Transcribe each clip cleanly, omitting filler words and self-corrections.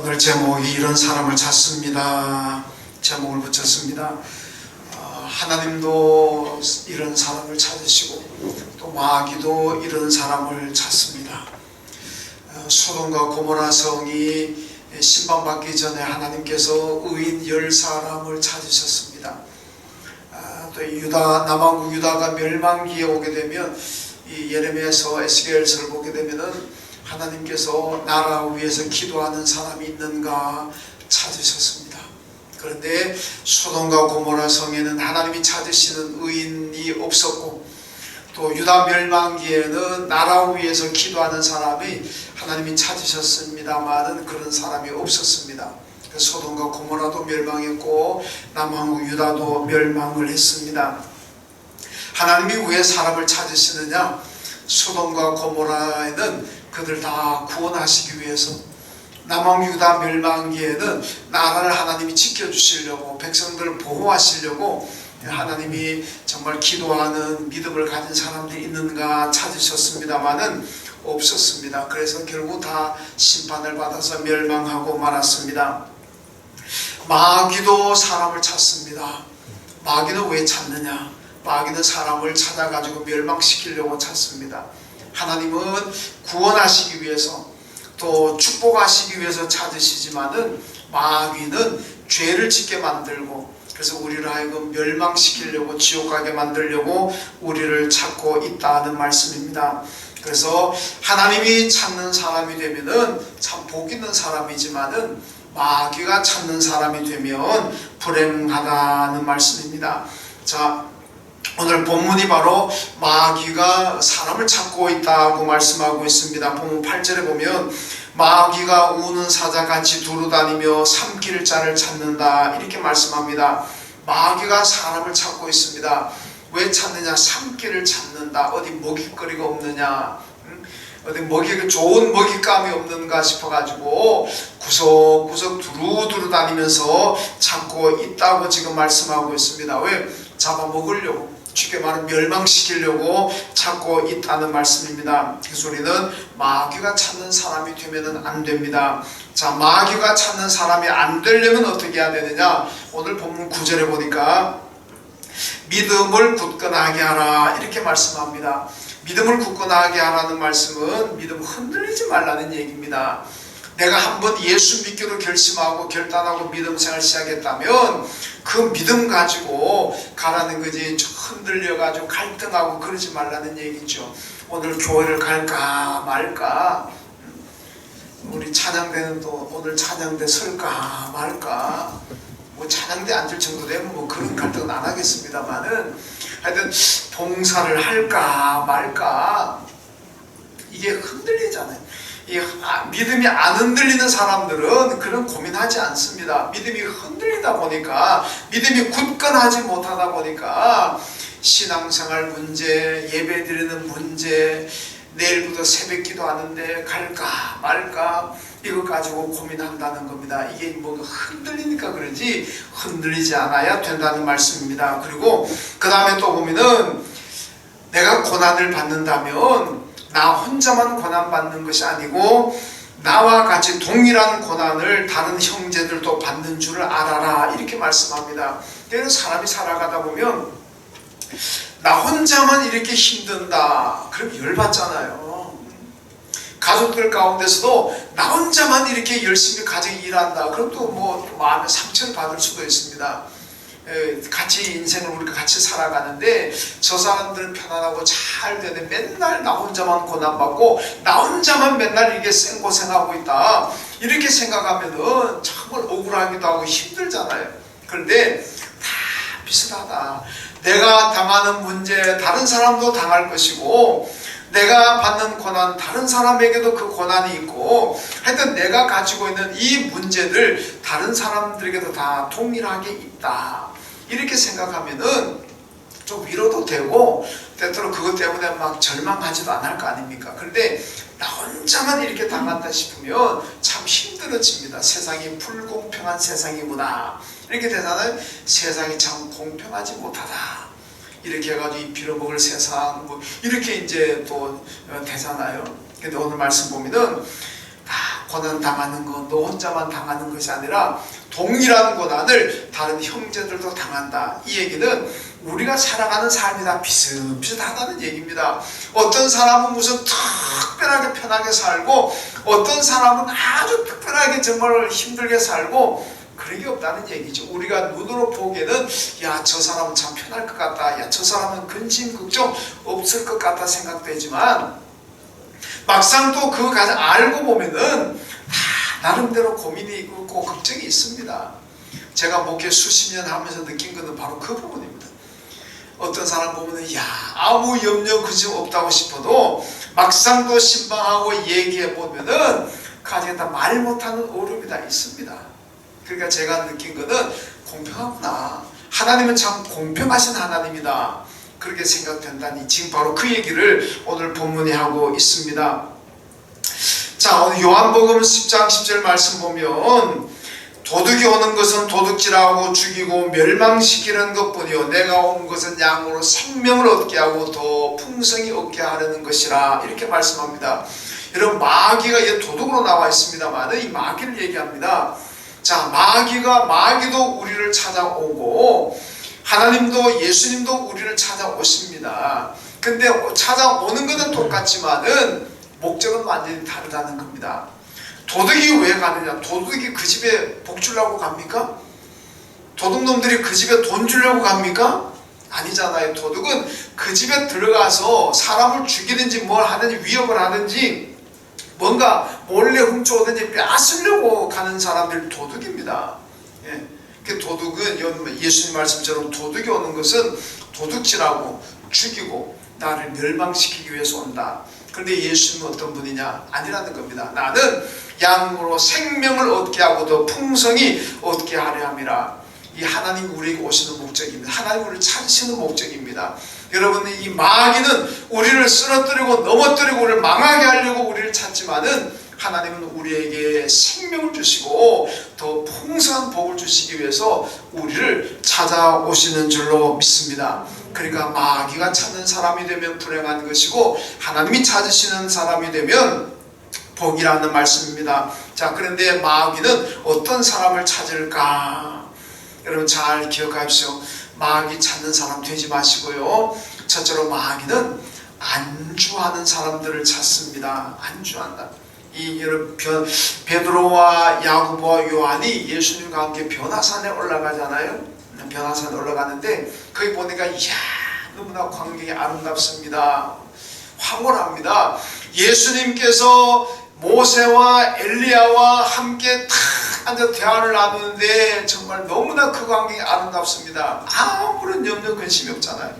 오늘 제목이 이런 사람을 찾습니다. 제목을 붙였습니다. 하나님도 이런 사람을 찾으시고 또 마귀도 이런 사람을 찾습니다. 소돔과 고모라 성이 심판받기 전에 하나님께서 의인 10사람을 찾으셨습니다. 또 남왕국 유다가 멸망기에 오게 되면 이 예레미야서 에스겔서를 보게 되면은 하나님께서 나라 위에서 기도하는 사람이 있는가 찾으셨습니다. 그런데 소돔과 고모라 성에는 하나님이 찾으시는 의인이 없었고 또 유다 멸망기에는 나라 위에서 기도하는 사람이 하나님이 찾으셨습니다만은 그런 사람이 없었습니다. 소돔과 고모라도 멸망했고 남왕국 유다도 멸망을 했습니다. 하나님이 왜 사람을 찾으시느냐? 소돔과 고모라에는 그들 다 구원하시기 위해서, 남왕국 유다 멸망기에는 나라를 하나님이 지켜주시려고, 백성들을 보호하시려고 하나님이 정말 기도하는 믿음을 가진 사람들이 있는가 찾으셨습니다마는 없었습니다. 그래서 결국 다 심판을 받아서 멸망하고 말았습니다. 마귀도 사람을 찾습니다. 마귀는 왜 찾느냐? 마귀는 사람을 찾아가지고 멸망시키려고 찾습니다. 하나님은 구원하시기 위해서 또 축복하시기 위해서 찾으시지만은 마귀는 죄를 짓게 만들고, 그래서 우리를 하여금 멸망시키려고, 지옥 가게 만들려고 우리를 찾고 있다는 말씀입니다. 그래서 하나님이 찾는 사람이 되면은 참 복 있는 사람이지만은 마귀가 찾는 사람이 되면 불행하다는 말씀입니다. 자, 오늘 본문이 바로 마귀가 사람을 찾고 있다고 말씀하고 있습니다. 본문 8절에 보면 마귀가 우는 사자같이 두루다니며 삼킬 자를 찾는다 이렇게 말씀합니다. 마귀가 사람을 찾고 있습니다. 왜 찾느냐? 삼킬을 찾는다. 어디 먹잇거리가 없느냐, 어디 좋은 먹잇감이 없는가 싶어가지고 구석구석 두루두루 다니면서 찾고 있다고 지금 말씀하고 있습니다. 왜? 잡아먹으려고, 쉽게 말하면 멸망시키려고 찾고 있다는 말씀입니다. 그래서 우리는 마귀가 찾는 사람이 되면 안 됩니다. 자, 마귀가 찾는 사람이 안 되려면 어떻게 해야 되느냐? 오늘 본문 9절에 보니까 믿음을 굳건하게 하라 이렇게 말씀합니다. 믿음을 굳건하게 하라는 말씀은 믿음 흔들리지 말라는 얘기입니다. 내가 한번 예수 믿기로 결심하고 결단하고 믿음 생활 시작했다면 그 믿음 가지고 가라는 거지, 흔들려 가지고 갈등하고 그러지 말라는 얘기죠. 오늘 교회를 갈까 말까, 우리 찬양대는 또 오늘 찬양대 설까 말까, 뭐 찬양대 앉을 정도 되면 뭐 그런 갈등은 안 하겠습니다만은 하여튼 봉사를 할까 말까 이게 흔들리잖아요. 믿음이 안 흔들리는 사람들은 그런 고민하지 않습니다. 믿음이 흔들리다 보니까, 믿음이 굳건하지 못하다 보니까 신앙생활 문제, 예배드리는 문제, 내일부터 새벽기도 하는데 갈까 말까 이거 가지고 고민한다는 겁니다. 이게 뭔가 흔들리니까 그러지 흔들리지 않아야 된다는 말씀입니다. 그리고 그 다음에 또 보면은 내가 고난을 받는다면 나 혼자만 고난받는 것이 아니고 나와 같이 동일한 고난을 다른 형제들도 받는 줄을 알아라 이렇게 말씀합니다. 그래서 사람이 살아가다 보면 나 혼자만 이렇게 힘든다 그럼 열받잖아요. 가족들 가운데서도 나 혼자만 이렇게 열심히 가정에 일한다 그럼 또 뭐 마음에 상처를 받을 수도 있습니다. 같이 인생을 우리가 같이 살아가는데 저 사람들은 편안하고 잘 되는데 맨날 나 혼자만 고난받고 나 혼자만 맨날 이렇게 생고생하고 있다 이렇게 생각하면은 정말 억울하기도 하고 힘들잖아요. 그런데 다 비슷하다. 내가 당하는 문제 다른 사람도 당할 것이고 내가 받는 고난 다른 사람에게도 그 고난이 있고 하여튼 내가 가지고 있는 이 문제들 다른 사람들에게도 다 동일하게 있다 이렇게 생각하면은 좀 위로도 되고 때때로 그것 때문에 막 절망하지도 않을 거 아닙니까? 그런데 나 혼자만 이렇게 당한다 싶으면 참 힘들어집니다. 세상이 불공평한 세상이구나 이렇게 되잖아요. 세상이 참 공평하지 못하다 이렇게 해가지고 이 빌어먹을 세상 뭐 이렇게 이제 또 되잖아요. 근데 오늘 말씀 보면은 다 고난 당하는 건 너 혼자만 당하는 것이 아니라 동일한 고난을 다른 형제들도 당한다. 이 얘기는 우리가 살아가는 삶이 다 비슷비슷하다는 얘기입니다. 어떤 사람은 무슨 특별하게 편하게 살고 어떤 사람은 아주 특별하게 정말 힘들게 살고 그런 게 없다는 얘기죠. 우리가 눈으로 보기에는 야, 저 사람은 참 편할 것 같다. 야, 저 사람은 근심 걱정 없을 것 같다 생각되지만 막상 또 그거 가지고 알고 보면은 다 나름대로 고민이 있고 걱정이 있습니다. 제가 목회 수십 년 하면서 느낀 것은 바로 그 부분입니다. 어떤 사람 보면은 야, 아무 염려 근심 없다고 싶어도 막상 또 신방하고 얘기해 보면은 가지고 다 말 못하는 어려움이 다 있습니다. 그러니까 제가 느낀 것은 공평하구나. 하나님은 참 공평하신 하나님이다. 그렇게 생각된다니 지금 바로 그 얘기를 오늘 본문에 하고 있습니다. 자, 오늘 요한복음 10장 10절 말씀 보면 도둑이 오는 것은 도둑질하고 죽이고 멸망시키는 것뿐이요 내가 온 것은 양으로 생명을 얻게 하고 더 풍성히 얻게 하려는 것이라 이렇게 말씀합니다. 여러분 마귀가 도둑으로 나와 있습니다만 이 마귀를 얘기합니다. 자, 마귀도 우리를 찾아오고 하나님도 예수님도 우리를 찾아오십니다. 근데 찾아오는 것은 똑같지만은 목적은 완전히 다르다는 겁니다. 도둑이 왜 가느냐? 도둑이 그 집에 복 주려고 갑니까? 도둑놈들이 그 집에 돈 주려고 갑니까? 아니잖아요. 도둑은 그 집에 들어가서 사람을 죽이든지 뭘 하든지 위협을 하든지 뭔가 몰래 훔쳐오든지 빼앗으려고 가는 사람들이 도둑입니다. 예. 그 도둑은 예수님 말씀처럼 도둑이 오는 것은 도둑질하고 죽이고 나를 멸망시키기 위해서 온다. 그런데 예수님은 어떤 분이냐? 아니라는 겁니다. 나는 양으로 생명을 얻게 하고 더 풍성히 얻게 하려 함이라. 이 하나님 우리에게 오시는 목적입니다. 하나님 우리를 찾으시는 목적입니다. 여러분 이 마귀는 우리를 쓰러뜨리고 넘어뜨리고 우리를 망하게 하려고 우리를 찾지만은 하나님은 우리에게 생명을 주시고 더 풍성한 복을 주시기 위해서 우리를 찾아오시는 줄로 믿습니다. 그러니까 마귀가 찾는 사람이 되면 불행한 것이고 하나님이 찾으시는 사람이 되면 복이라는 말씀입니다. 자, 그런데 마귀는 어떤 사람을 찾을까? 여러분 잘 기억하십시오. 마귀 찾는 사람 되지 마시고요. 첫째로 마귀는 안주하는 사람들을 찾습니다. 안주한다. 이 여러분 베드로와 야고보와 요한이 예수님과 함께 변화산에 올라가잖아요. 변화산에 올라가는데 거기 보니까 이야 너무나 광경이 아름답습니다. 황홀합니다. 예수님께서 모세와 엘리야와 함께 탁 앉아 대화를 나누는데 정말 너무나 그 광경이 아름답습니다. 아무런 염려 근심이 없잖아요.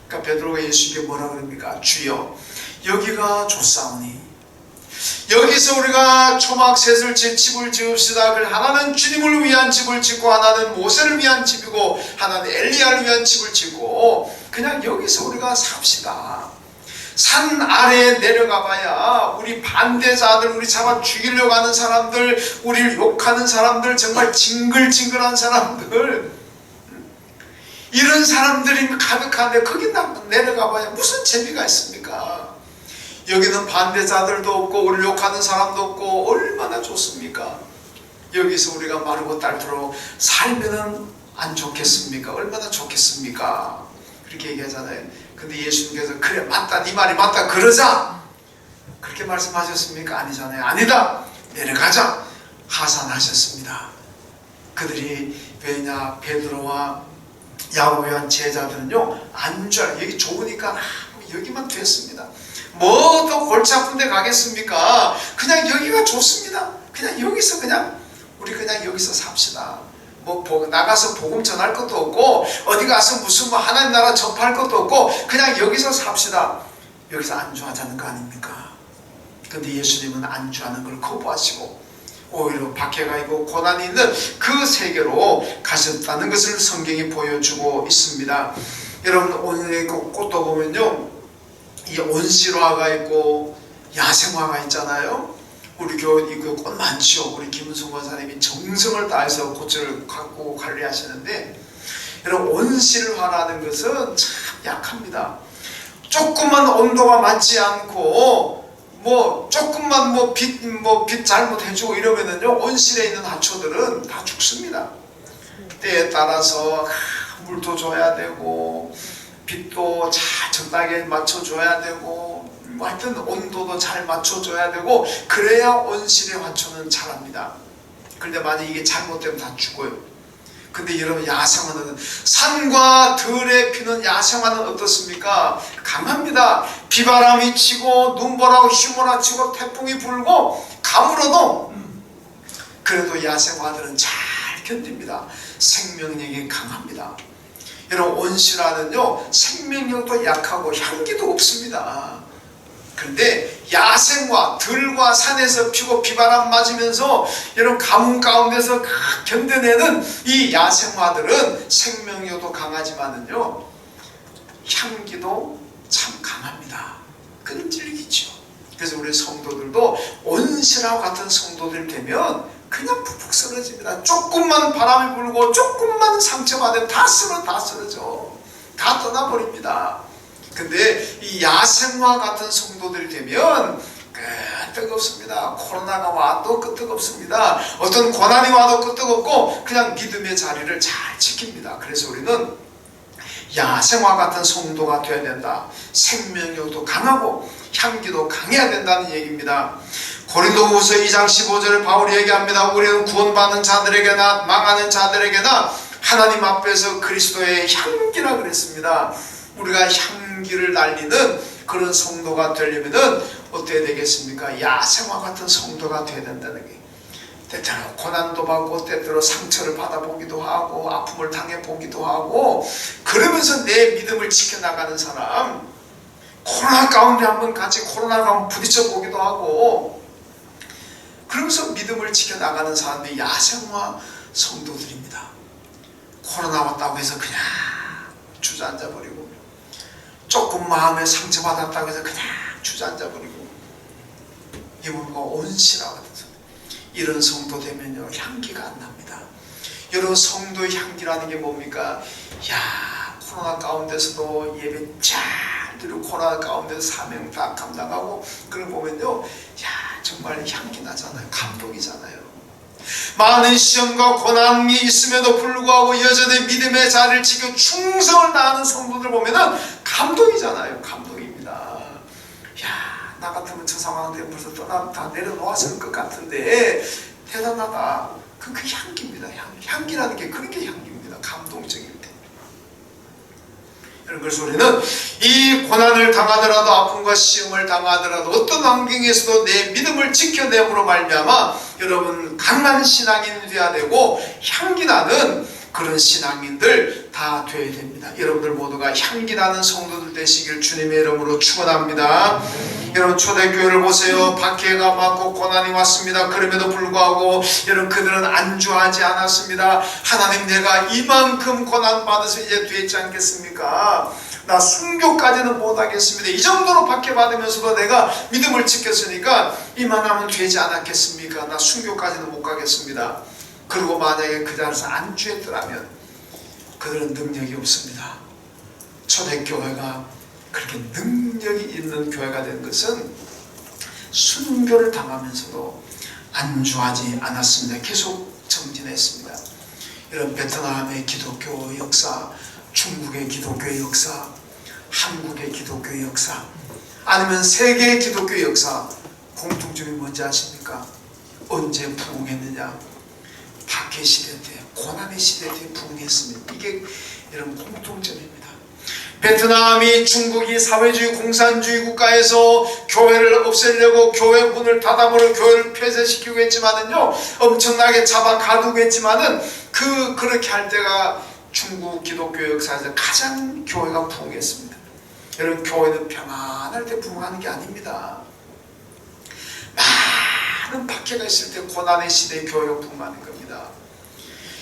그러니까 베드로가 예수님께 뭐라 그럽니까? 주여 여기가 좋사오니 여기서 우리가 초막셋을 집을 지읍시다. 하나는 주님을 위한 집을 짓고 하나는 모세를 위한 집이고 하나는 엘리야를 위한 집을 짓고 그냥 여기서 우리가 삽시다. 산 아래에 내려가 봐야 우리 반대자들, 우리 잡아 죽이려고 하는 사람들, 우리를 욕하는 사람들, 정말 징글징글한 사람들, 이런 사람들이 가득한데 거기 내려가 봐야 무슨 재미가 있습니까? 여기는 반대자들도 없고 우리를 욕하는 사람도 없고 얼마나 좋습니까? 여기서 우리가 마르고 닳도록 살면은 안 좋겠습니까? 얼마나 좋겠습니까? 그렇게 얘기하잖아요. 근데 예수님께서 그래 맞다 네 말이 맞다 그러자 그렇게 말씀하셨습니까? 아니잖아요. 아니다 내려가자 하산하셨습니다. 그들이 왜냐 베드로와 야고보와 제자들은요 안주할 여기 좋으니까 여기만 됐습니다. 뭐 더 골치 아픈 데 가겠습니까? 그냥 여기가 좋습니다. 그냥 여기서 그냥 우리 그냥 여기서 삽시다. 뭐 나가서 복음 전할 것도 없고 어디 가서 무슨 뭐 하나님 나라 전파할 것도 없고 그냥 여기서 삽시다. 여기서 안주하자는 거 아닙니까? 근데 예수님은 안주하는 걸 거부하시고 오히려 박해가 있고 고난이 있는 그 세계로 가셨다는 것을 성경이 보여주고 있습니다. 여러분 오늘 꽃도 보면요 이 온실화가 있고 야생화가 있잖아요. 우리 교회 이거 꽃 많죠. 우리 김은숙 권사님이 정성을 다해서 꽃을 갖고 관리하시는데 여러분 온실화라는 것은 참 약합니다. 조금만 온도가 맞지 않고 조금만 빛 잘못해주고 이러면은요, 온실에 있는 하초들은 다 죽습니다. 때에 따라서 물도 줘야 되고, 빛도 잘 적당하게 맞춰줘야 되고, 하여튼 온도도 잘 맞춰줘야 되고, 그래야 온실의 화초는 자랍니다. 그런데 만약 이게 잘못되면 다 죽어요. 근데 여러분, 야생화는, 산과 들에 피는 야생화는 어떻습니까? 강합니다. 비바람이 치고 눈보라고 휘몰아치고 태풍이 불고 가물어도 그래도 야생화들은 잘 견딥니다. 생명력이 강합니다. 여러분, 온실화는요, 생명력도 약하고 향기도 없습니다. 그런데 야생화, 들과 산에서 피고 비바람 맞으면서 여러분 가뭄 가운데서 견뎌내는 이 야생화들은 생명력도 강하지만은요, 향기도 참 강합니다. 끈질기죠. 그래서 우리 성도들도 온실화 같은 성도들 되면 그냥 푹푹 쓰러집니다. 조금만 바람이 불고 조금만 상처받으면 다 쓰러져. 다 떠나버립니다. 근데 이 야생화 같은 성도들이 되면 끄떡없습니다. 코로나가 와도 끄떡없습니다. 어떤 고난이 와도 끄떡없고 그냥 믿음의 자리를 잘 지킵니다. 그래서 우리는 야생화 같은 성도가 되어야 된다. 생명력도 강하고 향기도 강해야 된다는 얘기입니다. 고린도후서 2장 15절에 바울이 얘기합니다. 우리는 구원받는 자들에게나 망하는 자들에게나 하나님 앞에서 그리스도의 향기라 그랬습니다. 우리가 향기를 날리는 그런 성도가 되려면은 어떻게 되겠습니까? 야생화 같은 성도가 되어야 된다는 게, 때때로 고난도 받고 때때로 상처를 받아보기도 하고 아픔을 당해보기도 하고, 그러면서 내 믿음을 지켜나가는 사람, 코로나 가운데 한번 같이 코로나 가운데 부딪혀보기도 하고, 그러면서 믿음을 지켜나가는 사람들이 야생화 성도들입니다. 코로나 왔다고 해서 그냥 주저앉아버리고, 조금 마음에 상처받았다고 해서 그냥 주저앉아버리고, 이분과 온실화 같은 성도, 이런 성도 되면요, 향기가 안 납니다. 여러분, 성도의 향기라는 게 뭡니까? 야, 코로나 가운데서도 예배 잘 드리고 코로나 가운데서 사명 다 감당하고, 그걸 보면요, 야, 정말 향기 나잖아요. 감동이잖아요. 많은 시험과 고난이 있음에도 불구하고 여전히 믿음의 자리를 지켜 충성을 다하는 성도들 보면은 감동이잖아요. 감동입니다. 야, 나 같으면 저 상황에 벌써 다 내려놓았을 것 같은데 대단하다. 그게 향기입니다. 향기라는 게 그런 게 향기입니다. 감동적일 때. 그래서 우리는 이 고난을 당하더라도, 아픔과 시험을 당하더라도, 어떤 환경에서도 내 믿음을 지켜내므로 말미암아 여러분 강한 신앙인이 되어야 되고, 향기나는 그런 신앙인들 다 되어야 됩니다. 여러분들 모두가 향기나는 성도들 되시길 주님의 이름으로 축원합니다. 여러분, 초대교회를 보세요. 박해가 많고 고난이 왔습니다. 그럼에도 불구하고 여러분, 그들은 안주하지 않았습니다. 하나님, 내가 이만큼 고난 받아서 이제 되지 않겠습니까? 나 순교까지는 못하겠습니다. 이 정도로 박해받으면서도 내가 믿음을 지켰으니까 이만하면 되지 않았겠습니까? 나 순교까지는 못 가겠습니다. 그리고 만약에 그 자리에서 안주했더라면 그들은 능력이 없습니다. 초대교회가 그렇게 능력이 있는 교회가 된 것은 순교를 당하면서도 안주하지 않았습니다. 계속 정진했습니다. 이런 베트남의 기독교 역사, 중국의 기독교의 역사, 한국의 기독교의 역사, 아니면 세계의 기독교의 역사, 공통점이 뭔지 아십니까? 언제 부흥했느냐? 박해 시대 때, 고난의 시대 때 부흥했습니다. 이게 여러분 공통점입니다. 베트남이, 중국이 사회주의 공산주의 국가에서 교회를 없애려고 교회 문을 닫아버려 교회를 폐쇄시키고 했지만은요, 엄청나게 잡아 가두고 했지만은 그렇게 할 때가 중국 기독교 역사에서 가장 교회가 부흥했습니다. 여러분, 교회는 평안할 때 부흥하는 게 아닙니다. 많은 박해가 있을 때, 고난의 시대에 교회가 부흥하는 겁니다.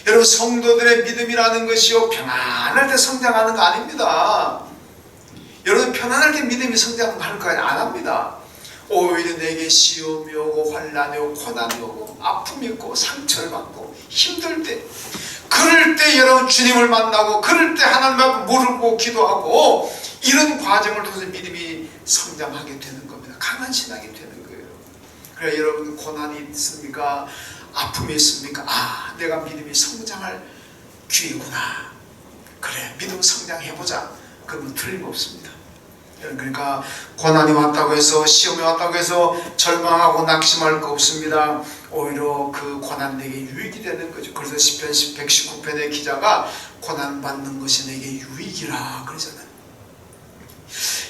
여러분, 성도들의 믿음이라는 것이요, 평안할 때 성장하는 거 아닙니다. 여러분, 편안하게 믿음이 성장하는 거 안 합니다. 오히려 내게 시험이 오고 환난이 오고 고난이 오고 아픔이 있고 상처를 받고 힘들 때, 그럴 때 여러분 주님을 만나고, 그럴 때 하나님 앞에 무릎 기도하고, 이런 과정을 통해서 믿음이 성장하게 되는 겁니다. 강한 신앙이 되는 겁니다. 그래 여러분 고난이 있습니까? 아픔이 있습니까? 아 내가 믿음이 성장할 기회구나. 그래 믿음 성장해보자. 그러면 틀림없습니다. 그러니까 고난이 왔다고 해서 시험이 왔다고 해서 절망하고 낙심할 거 없습니다. 오히려 그 고난 내게 유익이 되는 거죠. 그래서 시편 119편의 기자가 고난 받는 것이 내게 유익이라 그러잖아요.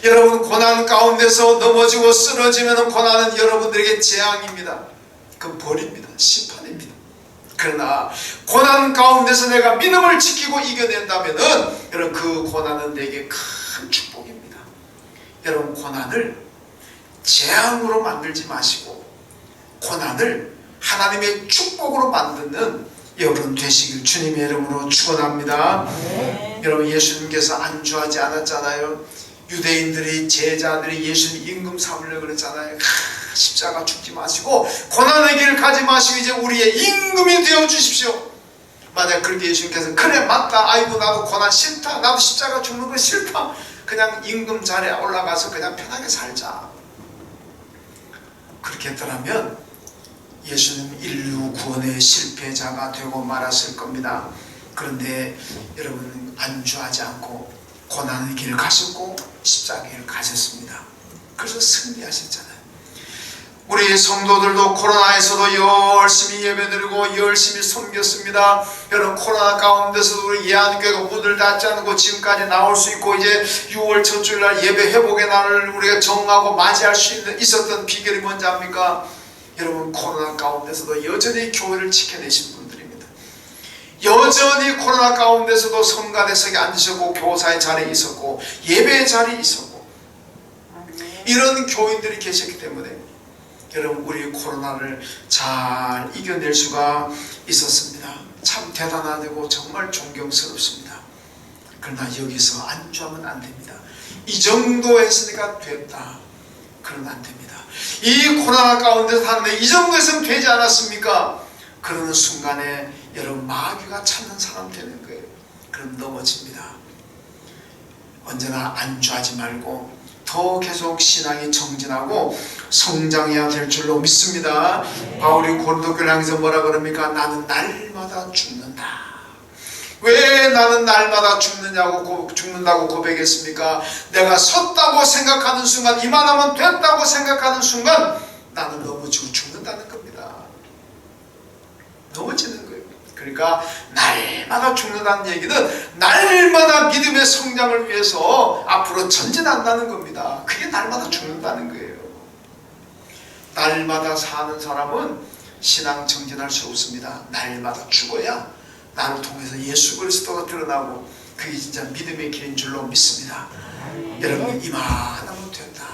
여러분 고난 가운데서 넘어지고 쓰러지면 고난은 여러분들에게 재앙입니다. 그 벌입니다. 심판입니다. 그러나 고난 가운데서 내가 믿음을 지키고 이겨낸다면은 여러분 그 고난은 내게 큰 축복입니다. 여러분 고난을 재앙으로 만들지 마시고 고난을 하나님의 축복으로 만드는 여러분 되시길 주님의 이름으로 축원합니다. 여러분 예수님께서 안주하지 않았잖아요. 유대인들이 제자들이 예수님 임금 삼으려고 그랬잖아요. 십자가 죽지 마시고 고난의 길을 가지 마시고 이제 우리의 임금이 되어 주십시오. 만약 그렇게 예수님께서 그래 맞다 아이고 나도 고난 싫다 나도 십자가 죽는 거 싫다 그냥 임금 자리에 올라가서 그냥 편하게 살자 그렇게 했더라면 예수님 인류 구원의 실패자가 되고 말았을 겁니다. 그런데 여러분 안주하지 않고 고난의 길을 가셨고 십자가의 길을 가셨습니다. 그래서 승리하셨잖아요. 우리 성도들도 코로나에서도 열심히 예배드리고 열심히 섬겼습니다. 여러분 코로나 가운데서도 우리 예한교회가 문을 닫지 않고 지금까지 나올 수 있고 이제 6월 첫 주일날 예배 회복의 날을 우리가 정하고 맞이할 수 있었던 비결이 뭔지 압니까? 여러분 코로나 가운데서도 여전히 교회를 지켜내신 분들입니다. 여전히 코로나 가운데서도 성가대석에 앉으셨고 교사의 자리에 있었고 예배의 자리에 있었고 이런 교인들이 계셨기 때문에 여러분 우리 코로나를 잘 이겨낼 수가 있었습니다. 참 대단하고 정말 존경스럽습니다. 그러나 여기서 안주하면 안 됩니다. 이 정도 했으니까 됐다. 그러면 안 됩니다. 이 코로나 가운데서 하는데 이 정도 했으면 되지 않았습니까? 그러는 순간에 여러분 마귀가 찾는 사람 되는 거예요. 그럼 넘어집니다. 언제나 안주하지 말고 더 계속 신앙이 정진하고 성장해야 될 줄로 믿습니다. 바울이 고린도교를 향해서 뭐라 그럽니까? 나는 날마다 죽는다. 왜 나는 날마다 죽는다고 고백했습니까? 내가 섰다고 생각하는 순간 이만하면 됐다고 생각하는 순간 나는 넘어지고 죽는다는 겁니다. 넘어지는 거예요. 그러니까 날마다 죽는다는 얘기는 날마다 믿음의 성장을 위해서 앞으로 전진한다는 겁니다. 그게 날마다 죽는다는 거예요. 날마다 사는 사람은 신앙 정진할 수 없습니다. 날마다 죽어야 나를 통해서 예수 그리스도가 드러나고 그게 진짜 믿음의 길인 줄로 믿습니다. 여러분 이만하면 된다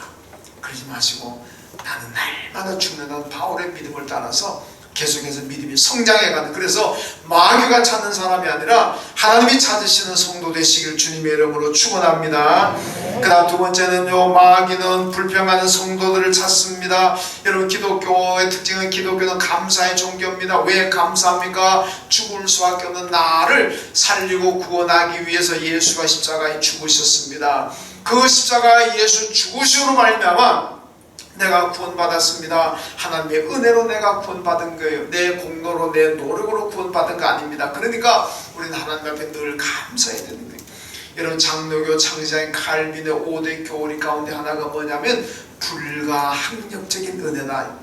그러지 마시고 나는 날마다 죽는다는 바울의 믿음을 따라서 계속해서 믿음이 성장해가는 그래서 마귀가 찾는 사람이 아니라 하나님이 찾으시는 성도 되시길 주님의 이름으로 축원합니다. 그 다음 두 번째는요 마귀는 불평하는 성도들을 찾습니다. 여러분 기독교의 특징은 기독교는 감사의 종교입니다. 왜 감사합니까? 죽을 수밖에 없는 나를 살리고 구원하기 위해서 예수가 십자가에 죽으셨습니다. 그 십자가 예수 죽으심으로 말미암아 내가 구원받았습니다. 하나님의 은혜로 내가 구원받은 거예요. 내 공로로 내 노력으로 구원받은 거 아닙니다. 그러니까 우리는 하나님 앞에 늘 감사해야 되는 거예요. 여러분 장로교 창시자인 칼빈의 5대 교리 가운데 하나가 뭐냐면 불가항력적인 은혜다.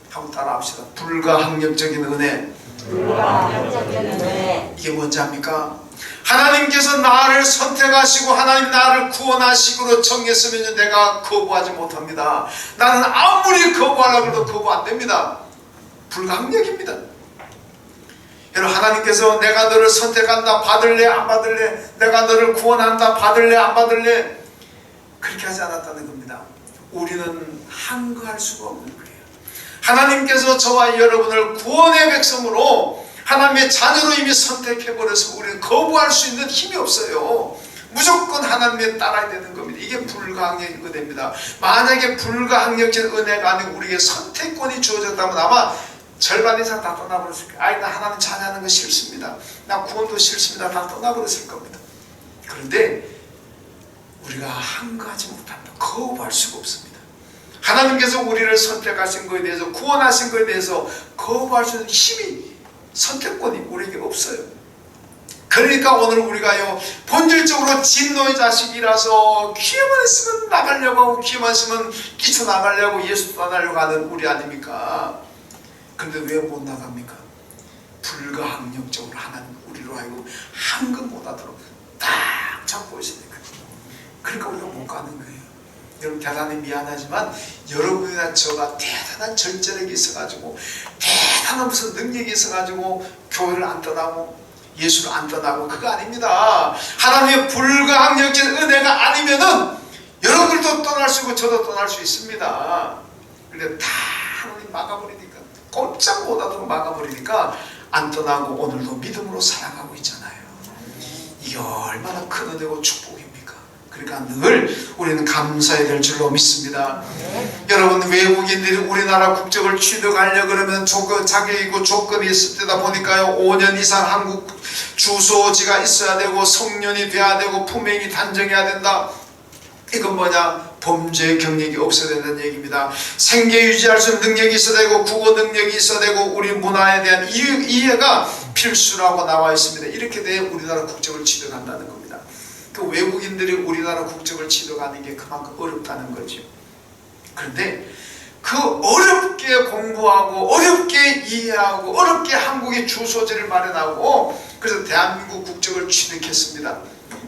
한번 따라합시다. 불가항력적인 은혜. 불가항력적인 은혜. 이게 뭔지 압니까? 하나님께서 나를 선택하시고 하나님 나를 구원하시기로 정했으면 내가 거부하지 못합니다. 나는 아무리 거부하려고 해도 거부 안 됩니다. 불가항력입니다. 여러분 하나님께서 내가 너를 선택한다 받을래 안 받을래 내가 너를 구원한다 받을래 안 받을래 그렇게 하지 않았다는 겁니다. 우리는 항거할 수가 없는 거예요. 하나님께서 저와 여러분을 구원의 백성으로 하나님의 자녀로 이미 선택해버려서 우리는 거부할 수 있는 힘이 없어요. 무조건 하나님의 따라야 되는 겁니다. 이게 불가항력의 은혜입니다. 만약에 불가항력적 은혜가 아니고 우리에게 선택권이 주어졌다면 아마 절반 이상 다 떠나버렸을 거예요. 아이 나 하나님 찬양하는 거 싫습니다. 나 구원도 싫습니다. 다 떠나버렸을 겁니다. 그런데 우리가 항거하지 못합니다. 거부할 수가 없습니다. 하나님께서 우리를 선택하신 것에 대해서, 구원하신 것에 대해서 거부할 수 있는 힘이, 선택권이 우리에게 없어요. 그러니까 오늘 우리가요, 본질적으로 진노의 자식이라서 기회만 있으면 나가려고 하고, 기회만 있으면 뛰쳐나가려고, 예수 떠나려고 하는 우리 아닙니까? 그런데 왜 못 나갑니까? 불가항력적으로 하나님 우리로 하여금 한금 못하도록 딱 잡고 있으니까. 그러니까 우리가 못 가는 거예요. 여러분, 대단히 미안하지만 여러분이나 저가 대단한 절제력이 있어가지고, 대단한 무슨 능력이 있어가지고 교회를 안 떠나고 예수를 안 떠나고, 그거 아닙니다. 하나님의 불가항력적인 은혜가 아니면은 여러분들도 떠날 수 있고 저도 떠날 수 있습니다. 근데 다 하나님 막아버리니까, 꼼짝 못하도록 막아버리니까 안 떠나고 오늘도 믿음으로 살아가고 있잖아요. 이게 얼마나 큰 은혜고 축복입니까? 그러니까 늘 우리는 감사해야 될 줄로 믿습니다. 여러분, 외국인들이 우리나라 국적을 취득하려고 그러면 자격이고 조건이 있을 때다 보니까요, 5년 이상 한국 주소지가 있어야 되고, 성년이 돼야 되고, 품행이 단정해야 된다. 이건 뭐냐? 범죄 경력이 없어야 된다는 얘기입니다. 생계 유지할 수 있는 능력이 있어야 되고, 국어 능력이 있어야 되고, 우리 문화에 대한 이해가 필수라고 나와 있습니다. 이렇게 돼야 우리나라 국적을 취득한다는 겁니다. 그 외국인들이 우리나라 국적을 취득하는 게 그만큼 어렵다는 거죠. 그런데 그 어렵게 공부하고, 어렵게 이해하고, 어렵게 한국의 주소지를 마련하고, 그래서 대한민국 국적을 취득했습니다.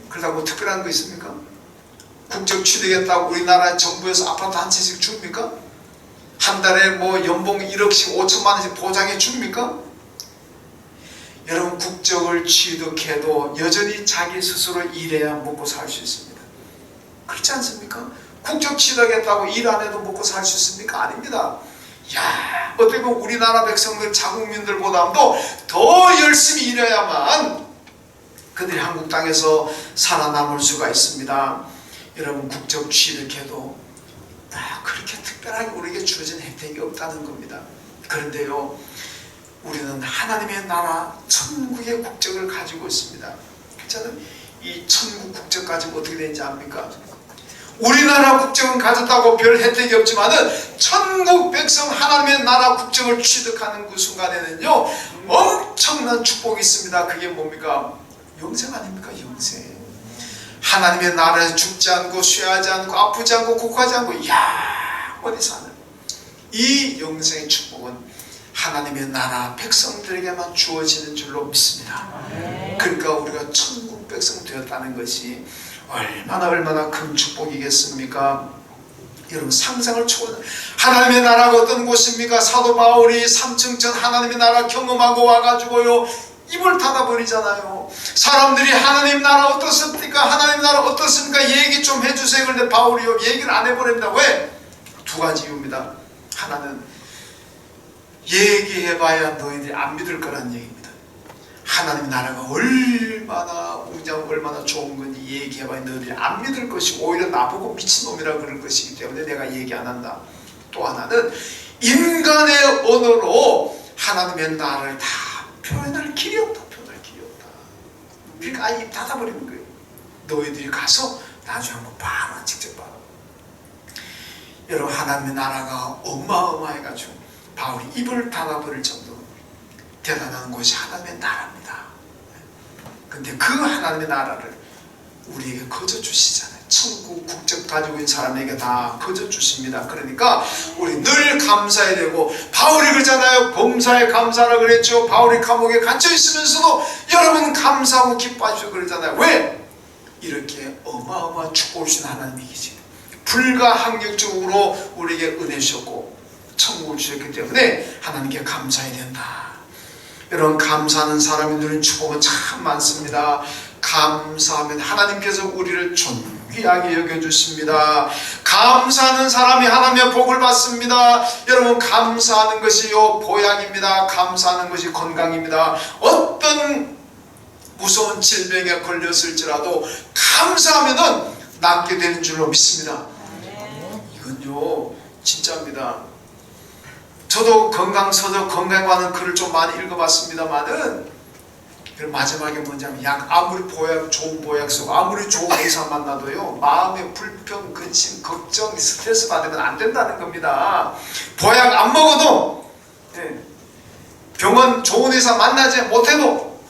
그러다 뭐 특별한 거 있습니까? 국적 취득했다고 우리나라 정부에서 아파트 한 채씩 줍니까? 한 달에 뭐 연봉 1억씩 5천만 원씩 보장해 줍니까? 여러분, 국적을 취득해도 여전히 자기 스스로 일해야 먹고 살 수 있습니다. 그렇지 않습니까? 국적 취득했다고 일 안 해도 먹고 살 수 있습니까? 아닙니다. 야, 어떻게 보면 우리나라 백성들, 자국민들보다도 더 열심히 일해야만 그들이 한국 땅에서 살아남을 수가 있습니다. 여러분, 국적 취득해도 그렇게 특별하게 우리에게 주어진 혜택이 없다는 겁니다. 그런데요, 우리는 하나님의 나라 천국의 국적을 가지고 있습니다. 그렇잖아요. 이 천국 국적 가지고 어떻게 되는지 압니까? 우리나라 국적은 가졌다고 별 혜택이 없지만은 천국 백성 하나님의 나라 국적을 취득하는 그 순간에는요, 엄청난 축복이 있습니다. 그게 뭡니까? 영생 아닙니까? 영생. 하나님의 나라에서 죽지 않고 쇠하지 않고 아프지 않고 곡하지 않고 영원히 사는 이 영생의 축복은 하나님의 나라 백성들에게만 주어지는 줄로 믿습니다. 그러니까 우리가 천국 백성 되었다는 것이 얼마나 큰 축복이겠습니까? 여러분, 상상을 초월한 하나님의 나라가 어떤 곳입니까? 사도 바울이 3층 전 하나님의 나라 경험하고 와가지고요, 입을 닫아버리잖아요. 사람들이 하나님 나라 어떻습니까? 하나님 나라 어떻습니까? 얘기 좀 해주세요. 그런데 바울이요, 얘기를 안 해버립니다. 왜? 두 가지 이유입니다. 하나는 얘기해봐야 너희들이 안 믿을 거란 얘기입니다. 하나님 나라가 얼마나 우장, 얼마나 좋은 건지 얘기해봐야 너희들이 안 믿을 것이고, 오히려 나보고 미친놈이라 그럴 것이기 때문에 내가 얘기 안 한다. 또 하나는 인간의 언어로 하나님의 나라를 다 표현할 길이 없다. 그러니까 아예 입 닫아버리는 거예요. 너희들이 가서 나중에 한번 봐라. 직접 봐라. 여러분, 하나님의 나라가 어마어마해가지고 바울이 입을 닫아버릴 정도로 대단한 곳이 하나님의 나라입니다. 근데 그 하나님의 나라를 우리에게 거저 주시잖아요. 천국 국적 가지고 있는 사람에게 다 거저 주십니다. 그러니까 우리 늘 감사해야 되고, 바울이 그러잖아요. 범사에 감사하라 그랬죠. 바울이 감옥에 갇혀 있으면서도 여러분 감사하고 기뻐하시고 그러잖아요. 왜? 이렇게 어마어마한 축복을 주신 하나님이시지. 불가항력적으로 우리에게 은혜 주셨고 천국을 주셨기 때문에 하나님께 감사해야 된다. 여러분, 감사하는 사람이 누리는 축복은 참 많습니다. 감사하면 하나님께서 우리를 존귀하게 여겨주십니다. 감사하는 사람이 하나님의 복을 받습니다. 여러분, 감사하는 것이요 보약입니다. 감사하는 것이 건강입니다. 어떤 무서운 질병에 걸렸을지라도 감사하면은 낫게 되는 줄로 믿습니다. 이건요 진짜입니다. 저도 건강서적 건강에 관한 글을 좀 많이 읽어봤습니다만은 그리고 마지막에 뭐냐면 아무리 좋은 보약 쓰고 아무리 좋은 의사 만나도요 마음의 불평, 근심, 걱정, 스트레스 받으면 안 된다는 겁니다. 보약 안 먹어도 병원 좋은 의사 만나지 못해도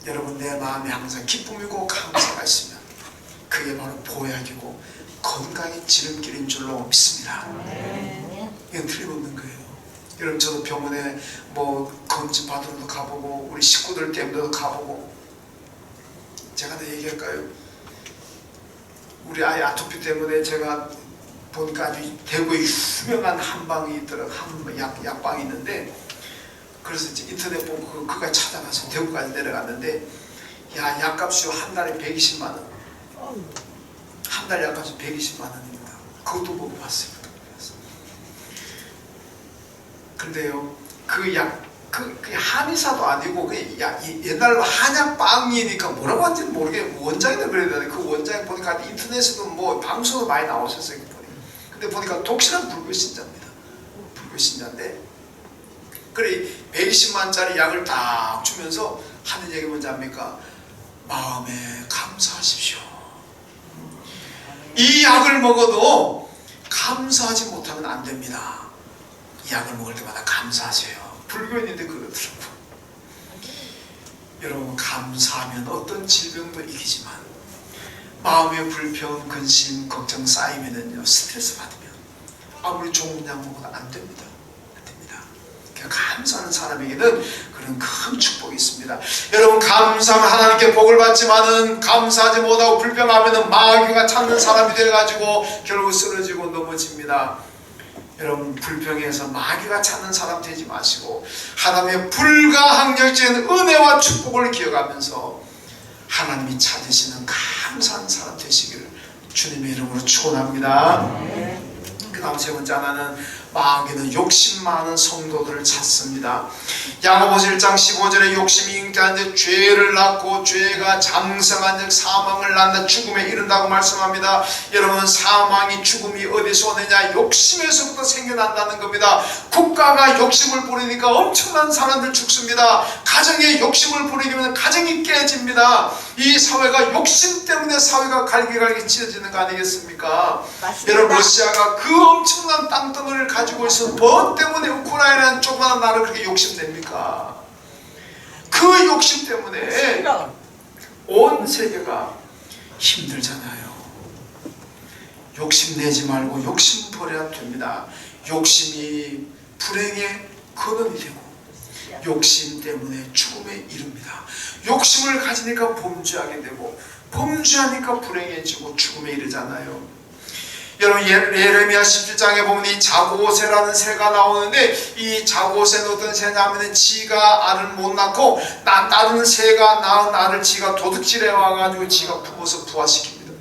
여러분 내 마음에 항상 기쁨이고 감사가 있으면 그게 바로 보약이고 건강의 지름길인 줄로 믿습니다. 이건 틀림없는 거예요. 여러분 저도 병원에 검진 받으러도 가보고 우리 식구들 때문에도 가보고, 제가 다 얘기할까요? 우리 아이 아토피 때문에 제가 보니까 아주 대구에 유명한 한방이 있더라고요. 약방이 있는데, 그래서 이제 인터넷 보고 그까지 찾아가서 대구까지 내려갔는데, 야, 약값이 한 달에 120만 원. 한 달 약값이 120만 원입니다. 그것도 먹어봤어요. 근데요, 그 한의사도 아니고 옛날로 한약방이니까 뭐라고 하는지 모르겠어요. 원장이나 그래야 되는데 그 원장이 보니까 인터넷에도 방송도 많이 나오셨어요. 근데 보니까 독실한 불교신자입니다. 불교신자인데 그래 120만짜리 약을 딱 주면서 하는 얘기 뭔지 압니까? 마음에 감사하십시오. 이 약을 먹어도 감사하지 못하면 안 됩니다. 이 약을 먹을 때마다 감사하세요. 불교인인데 그렇더라고요. 여러분 감사하면 어떤 질병도 이기지만 마음의 불평, 근심, 걱정 쌓이면은요 스트레스 받으면 아무리 좋은 약 먹어도 안 됩니다. 안 됩니다. 그러니까 감사하는 사람에게는 그런 큰 축복이 있습니다. 여러분 감사하면 하나님께 복을 받지만은 감사하지 못하고 불평하면은 마귀가 찾는 사람이 돼가지고 결국 쓰러지고 넘어집니다. 여러분 불평해서 마귀가 찾는 사람 되지 마시고 하나님의 불가항력적인 은혜와 축복을 기억하면서 하나님이 찾으시는 감사한 사람 되시기를 주님의 이름으로 축원합니다. 그 다음 세 번째 하나는 마귀는 욕심 많은 성도들을 찾습니다. 야고보서 1장 15절에 욕심이 잉태한데 죄를 낳고 죄가 장성한즉 사망을 낳는다, 죽음에 이른다고 말씀합니다. 여러분 사망이 죽음이 어디서 오느냐? 욕심에서부터 생겨난다는 겁니다. 국가가 욕심을 부리니까 엄청난 사람들 죽습니다. 가정에 욕심을 부리면 가정이 깨집니다. 이 사회가 욕심 때문에 사회가 갈기갈기 찢어지는 거 아니겠습니까? 맞습니다. 여러분 러시아가 그 엄청난 땅덩어리를 가지고 있어 뭐 때문에 우크라이나는 조그마한 나라를 그렇게 욕심냅니까? 그 욕심 때문에 온 세계가 힘들잖아요. 욕심내지 말고 욕심 버려야 됩니다. 욕심이 불행의 근원이 되고 욕심 때문에 죽음에 이릅니다. 욕심을 가지니까 범죄하게 되고 범죄하니까 불행해지고 죽음에 이르잖아요. 여러분 예레미야 17장에 보면 이 자고새라는 새가 나오는데 이 자고새는 어떤 새냐면 지가 알을 못 낳고 다른 새가 낳은 알을 지가 도둑질해 와가지고 지가 품어서 부화시킵니다.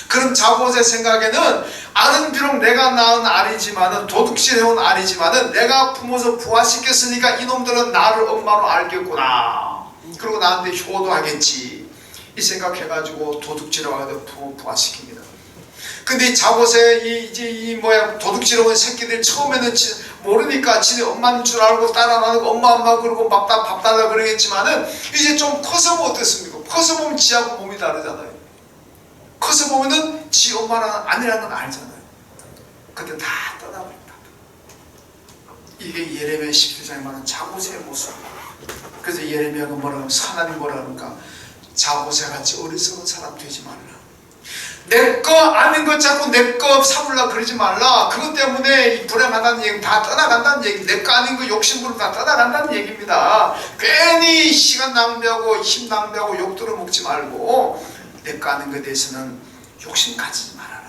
그럼 자고새 생각에는 알은 비록 내가 낳은 알이지만은 도둑질해온 알이지만은 내가 품어서 부화시켰으니까 이놈들은 나를 엄마로 알겠구나. 그리고 나한테 효도하겠지. 이 생각해가지고 도둑질해 와가지고 부화시킵니다. 근데 자고새 도둑질해온 새끼들 처음에는 모르니까 지네 엄마인 줄 알고 따라가고 엄마 그러고 밥 달라 그러겠지만은 이제 좀 커서 보면 어떻습니까? 커서 보면 지하고 몸이 다르잖아요. 커서 보면은 지 엄마는 아니라는 건 알잖아요. 근데 다 떠나버립니다. 이게 예레미야 17장에 말하는 자고새의 모습. 그래서 예레미야가 하나님 뭐라 그러니까 자고새같이 어리석은 사람 되지 말라. 내 거 아닌 것 자꾸 내 거 삼으려 그러지 말라. 그것 때문에 불행하다는 얘기 다 떠나간다는 얘기. 내 거 아닌 거 욕심부르면 다 떠나간다는 얘기입니다. 괜히 시간 낭비하고 힘 낭비하고 욕 들어먹지 말고 내 거 아닌 것에 대해서는 욕심 가지지 말아라.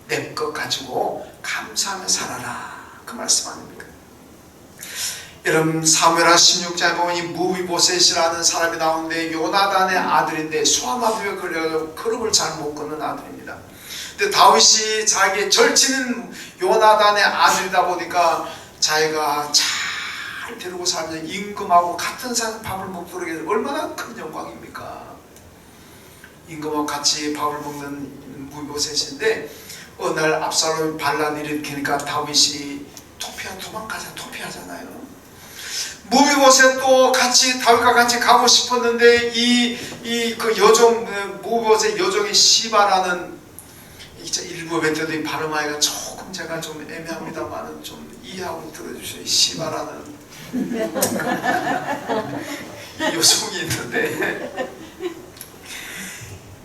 내 거 가지고 감사하며 살아라. 그 말씀 아닙니까? 여러분 사무엘하 16장에 보면 이 무비보셋이라는 사람이 나오는데 요나단의 아들인데 소아마비에 걸려서 걸음을 잘 못 걷는 아들입니다. 근데 다윗이 자기의 절친인 요나단의 아들이다 보니까 자기가 잘 데리고 살면 임금하고 같은 밥을 먹도록 해서 얼마나 큰 영광입니까? 임금하고 같이 밥을 먹는 무비보셋인데 어느 날 압살롬이 반란을 일으키니까 다윗이 도망가자 토피하잖아요. 무비보셋도 같이 다윗과 같이 가고 싶었는데 그 여종 무비보셋 여종이 시바라는 일부 멘트들이 발음하기가 조금 제가 좀 애매합니다만은 좀 이해하고 들어주세요. 시바라는 여종이 있는데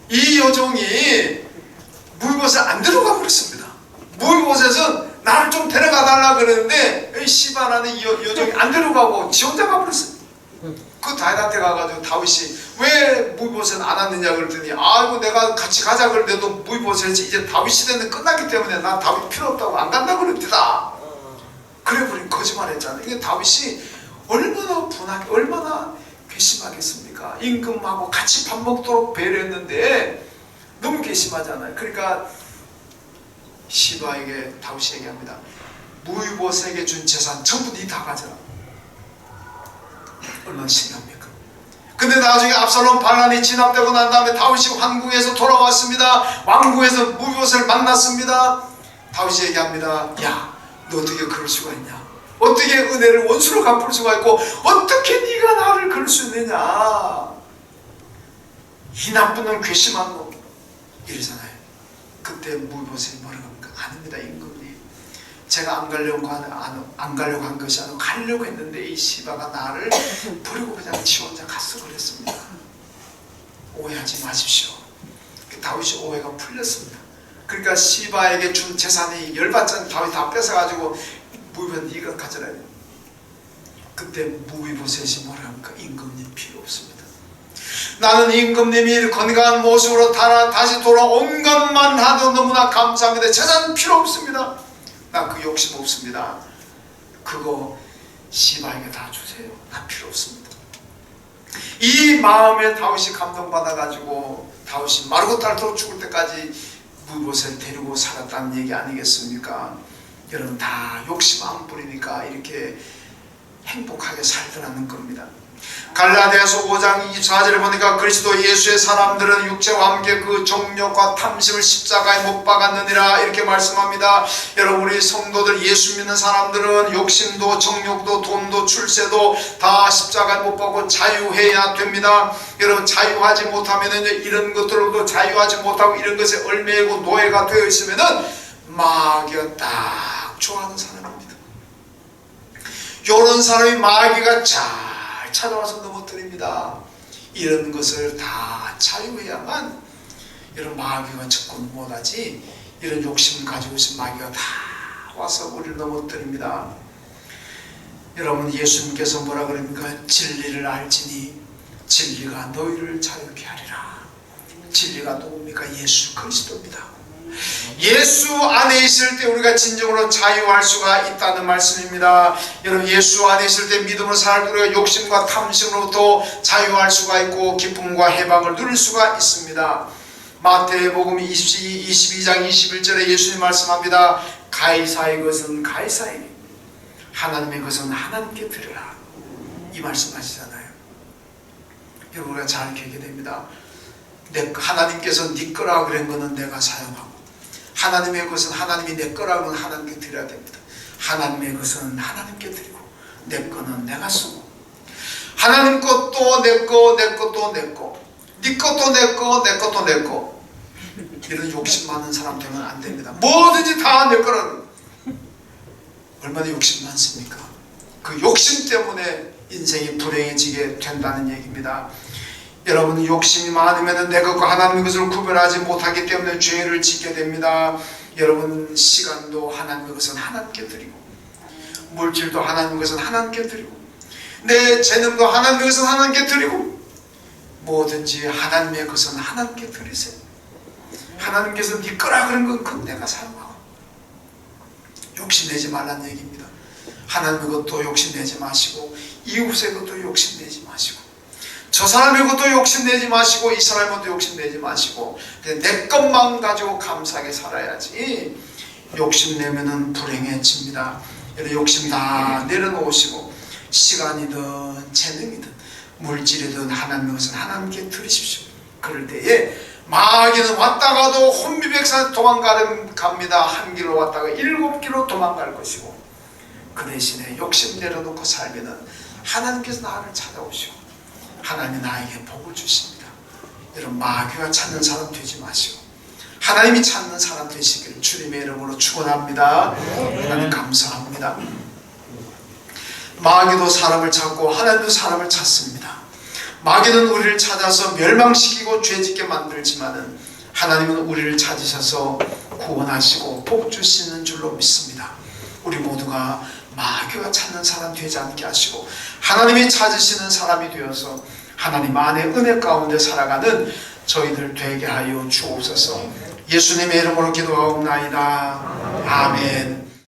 이 여종이 무비보셋 안 들어가 버렸습니다. 무비보셋은 나를 좀 데려가 달라 그러는데 이 시바라는 여종이 안 데려가고 지 혼자 가버렸어요. 그 다윗한테 가가지고 다윗이 왜 무비보셋 안 왔느냐 그랬더니 아이고 내가 같이 가자 그랬는데도 무비보셋이 이제 다윗 시대는 끝났기 때문에 나 다윗 필요 없다고 안 간다 그랬다. 그래버린 거짓말했잖아요. 이게 다윗이 얼마나 분하게 얼마나 괘씸하겠습니까? 임금하고 같이 밥 먹도록 배려했는데 너무 괘씸하잖아요. 그러니까 시바에게 다윗이 얘기합니다. 무비보셋에게 준 재산 전부 네 다 가져라. 얼마나 신기합니까? 근데 나중에 압살롬 반란이 진압되고 난 다음에 다윗이 왕궁에서 돌아왔습니다. 왕궁에서 무비보셋을 만났습니다. 다윗이 얘기합니다. 야, 너 어떻게 그럴 수가 있냐? 어떻게 은혜를 원수로 갚을 수가 있고 어떻게 네가 나를 그럴 수 있느냐? 이 나쁜 놈, 괘씸한 놈 이러잖아요. 그때 무비보셋이 뭐라고 합니까? 아닙니다, 임금님. 제가 안 가려고 한 것이 아니고 가려고 했는데 이 시바가 나를 버리고 그냥 지 혼자 갔어 그랬습니다. 오해하지 마십시오. 다윗이 오해가 풀렸습니다. 그러니까 시바에게 준 재산이 열받잖아요. 다윗 다 뺏어가지고 무비보셋 네가 가져라. 그때 무비보셋이 뭐라 합니까? 임금님 필요 없습니다. 나는 임금님이 건강한 모습으로 다시 돌아온 것만 하도 너무나 감사합니다. 재산 필요 없습니다. 나 그 욕심 없습니다. 그거 시바에게 다 주세요. 나 필요 없습니다. 이 마음에 다윗이 감동받아가지고 다윗이 마르고 닳도록 죽을 때까지 무비보셋을 데리고 살았다는 얘기 아니겠습니까? 여러분 다 욕심 안 부리니까 이렇게 행복하게 살더라는 겁니다. 갈라디아서 5장 24절에 보니까 그리스도 예수의 사람들은 육체와 함께 그 정욕과 탐심을 십자가에 못 박았느니라 이렇게 말씀합니다. 여러분 우리 성도들 예수 믿는 사람들은 욕심도 정욕도 돈도 출세도 다 십자가에 못 박고 자유해야 됩니다. 여러분 자유하지 못하면 이런 것들로도 자유하지 못하고 이런 것에 얽매이고 노예가 되어 있으면 마귀가 딱 좋아하는 사람입니다. 이런 사람이 마귀가 잘 찾아와서 넘어뜨립니다. 이런 것을 다 자유해야만 이런 마귀가 접근 못하지 이런 욕심 가지고 있는 마귀가 다 와서 우리를 넘어뜨립니다. 여러분 예수님께서 뭐라 그럽니까? 진리를 알지니 진리가 너희를 자유케 하리라. 진리가 누굽니까? 예수 그리스도입니다. 예수 안에 있을 때 우리가 진정으로 자유할 수가 있다는 말씀입니다. 여러분 예수 안에 있을 때 믿음으로 살 때 우리가 욕심과 탐심으로부터 자유할 수가 있고 기쁨과 해방을 누릴 수가 있습니다. 마태복음 22장 21절에 예수님 말씀합니다. 가이사의 것은 가이사에게 하나님의 것은 하나님께 드려라. 이 말씀하시잖아요. 여러분 우리가 잘 기억해야 됩니다. 하나님께서 네 거라 그런 거는 내가 사용하고 하나님의 것은 하나님이 내 거라고 하나님께 드려야 됩니다. 하나님의 것은 하나님께 드리고 내 거는 내가 쓰고 하나님 것도 내 거, 내 것도 내 거, 네 것도 내 거, 내 것도 내 거. 이런 욕심 많은 사람 되면 안 됩니다. 뭐든지 다 내 거라고. 얼마나 욕심 많습니까? 그 욕심 때문에 인생이 불행해지게 된다는 얘기입니다. 여러분 욕심이 많으면 내 것과 하나님의 것을 구별하지 못하기 때문에 죄를 짓게 됩니다. 여러분 시간도 하나님의 것은 하나님께 드리고 물질도 하나님의 것은 하나님께 드리고 내 재능도 하나님의 것은 하나님께 드리고 뭐든지 하나님의 것은 하나님께 드리세요. 하나님께서 네 거라 그런 건 그건 내가 사용하고 욕심내지 말라는 얘기입니다. 하나님의 것도 욕심내지 마시고 이웃의 것도 욕심내지 마시고 저 사람의 것도 욕심내지 마시고 이 사람의 것도 욕심내지 마시고 그냥 내 것만 가지고 감사하게 살아야지. 욕심내면은 불행해집니다. 욕심 다 내려놓으시고 시간이든 재능이든 물질이든 하나님의 것은 하나님께 드리십시오. 그럴 때에 마귀는 왔다가도 혼미백산 도망갑니다. 한 길로 왔다가 7길로 도망갈 것이고 그 대신에 욕심 내려놓고 살면은 하나님께서 나를 찾아오시고 하나님이 나에게 복을 주십니다. 여러분, 마귀가 찾는 사람 되지 마시고 하나님이 찾는 사람 되시기를 주님의 이름으로 축원합니다. 하나님 감사합니다. 마귀도 사람을 찾고 하나님도 사람을 찾습니다. 마귀는 우리를 찾아서 멸망시키고 죄짓게 만들지만은 하나님은 우리를 찾으셔서 구원하시고 복 주시는 줄로 믿습니다. 우리 모두가 마귀가 찾는 사람 되지 않게 하시고 하나님이 찾으시는 사람이 되어서 하나님 안에 은혜 가운데 살아가는 저희들 되게 하여 주옵소서. 예수님의 이름으로 기도하옵나이다. 아멘.